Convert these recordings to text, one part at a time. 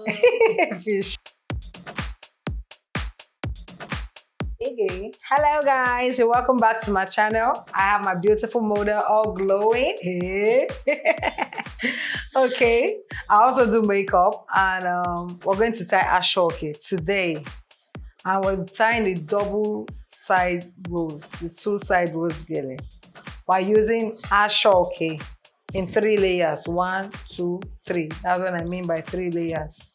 Fish. Hey. Hello guys, and welcome back to my channel. I have my beautiful model all glowing. Hey. Okay, I also do makeup and we're going to tie ashoke today. And we're tying the double side rows, the two side rows gele by using ashoke in 3 layers. 1, 2, 3. That's what I mean by 3 layers.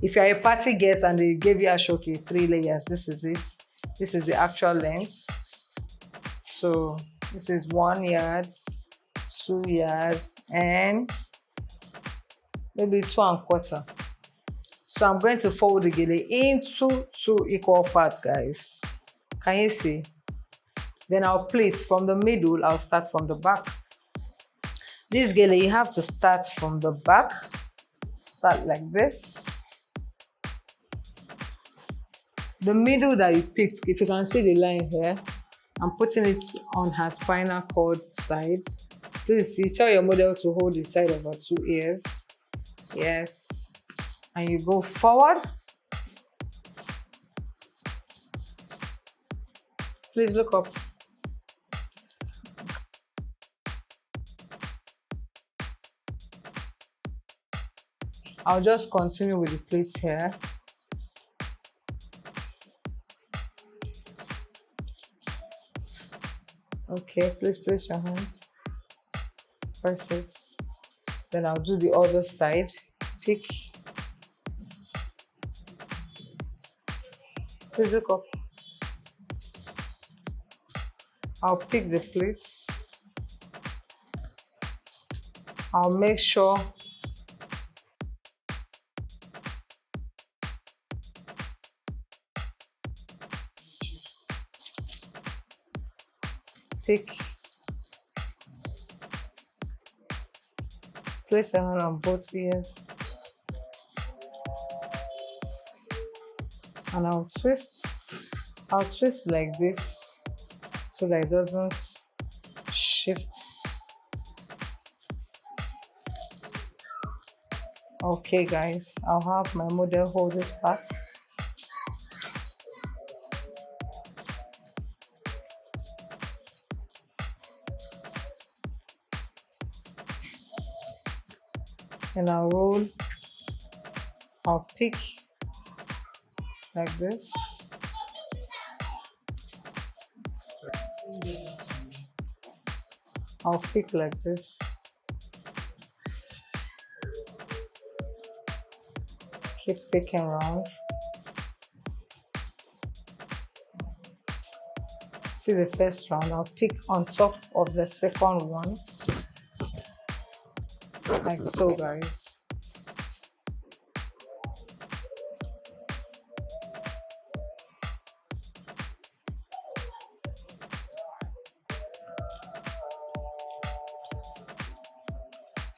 If you're a party guest and they gave you ashoke 3 layers, this is it. This is the actual length. So this is 1 yard, 2 yards, and maybe 2¼ So I'm going to fold the gele into 2 equal parts, guys. Can you see? Then I'll pleat from the middle. I'll start from the back. This gele, you have to start from the back. Start like this. The middle that you picked, if you can see the line here, I'm putting it on her spinal cord side. Please, you tell your model to hold the side of her 2 ears. Yes. And you go forward. Please look up. I'll just continue with the pleats here. Okay, please place your hands. Press it. Then I'll do the other side. Pick. Please look up. I'll pick the pleats. I'll make sure pick. Place your hand on both ears. And I'll twist. I'll twist like this so that it doesn't shift. Okay guys, I'll have my model hold this part. And I'll roll. I'll pick like this. I'll pick like this. Keep picking around. See the first round, I'll pick on top of the second one. Like so, guys.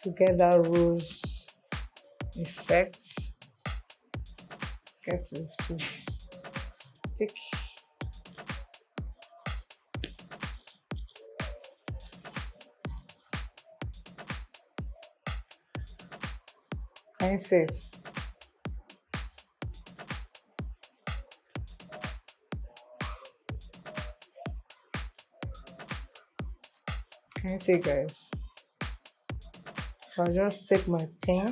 To get that rose effects, get this piece. Pick. Can you see it? Can you see, guys? So I'll just take my pin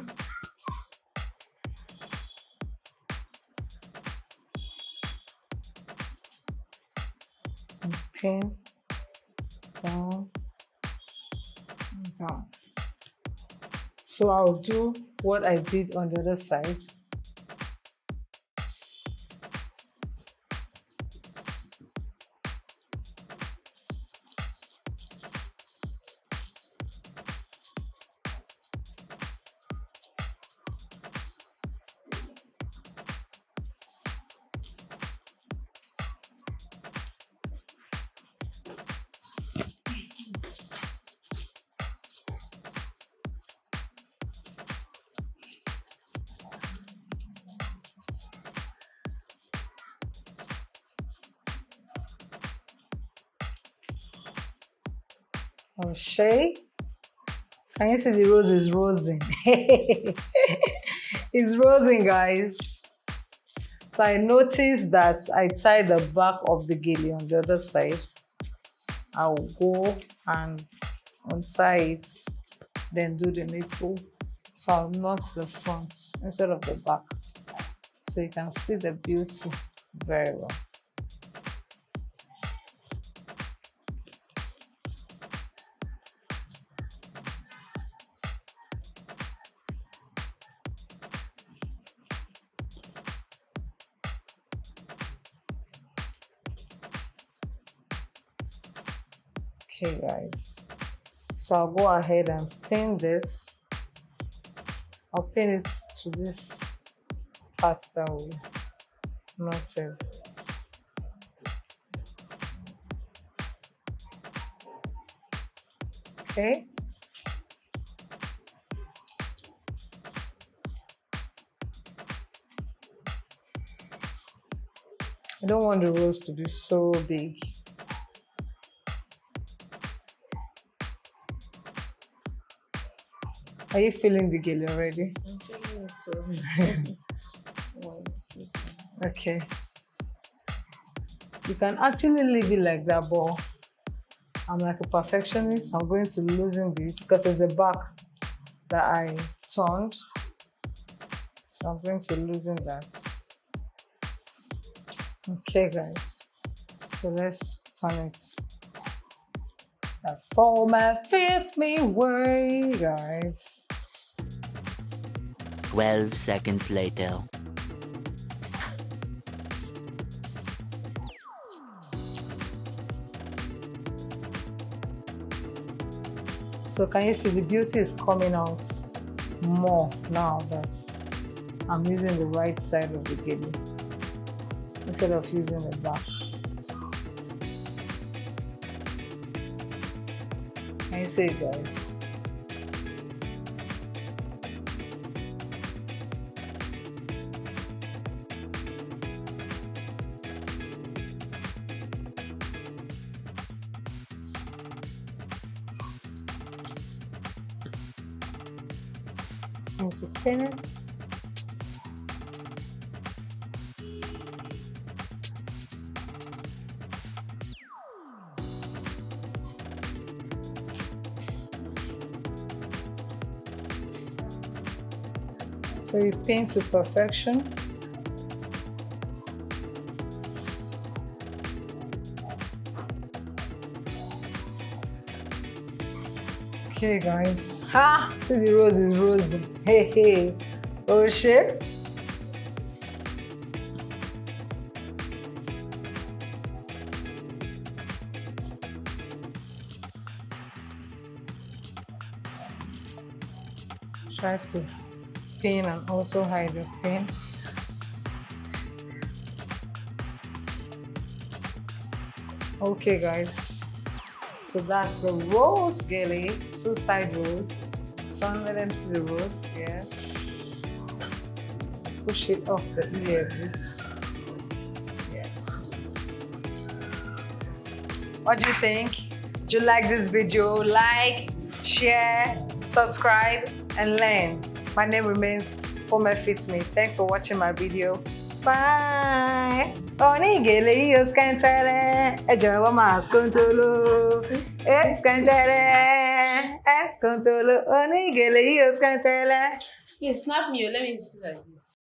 and pin down and down. So I'll do what I did on the other side. O'Shea. Can you see the rose is rosing? It's rosing, guys. So I noticed that I tie the back of the gele on the other side. I'll go and untie it, then do the needful. So I'll knot the front instead of the back, so you can see the beauty very well. Okay, guys, so I'll go ahead and pin this. I'll pin it to this part that we knotted. Okay, I don't want the rose to be so big. Are you feeling the gele already? I'm feeling it too. Okay. You can actually leave it like that, but I'm like a perfectionist. I'm going to loosen this because it's the back that I turned. So I'm going to loosen that. Okay, guys. So let's turn it the Fomefitme way, guys. 12 seconds later. So can you see the beauty is coming out more now that I'm using the right side of the gele instead of using the back. Can you see it, guys? And to pin it. So you pin to perfection. Okay, guys. Ha! See, the rose is rosy. Hey, hey. Oh shit. Try to pin and also hide the pin. Okay, guys. So that's the rose gele, two side rows. Don't let them see the rose, yes. Push it off the edges. Yes. What do you think? Do you like this video? Like, share, subscribe, and learn. My name remains Fomefitme. Thanks for watching my video. Bye. Oni gele iyo skantele. Ejo ma skontolo. Skantele. Skontolo. Oni gele iyo skantele. You snap me, let me see like this.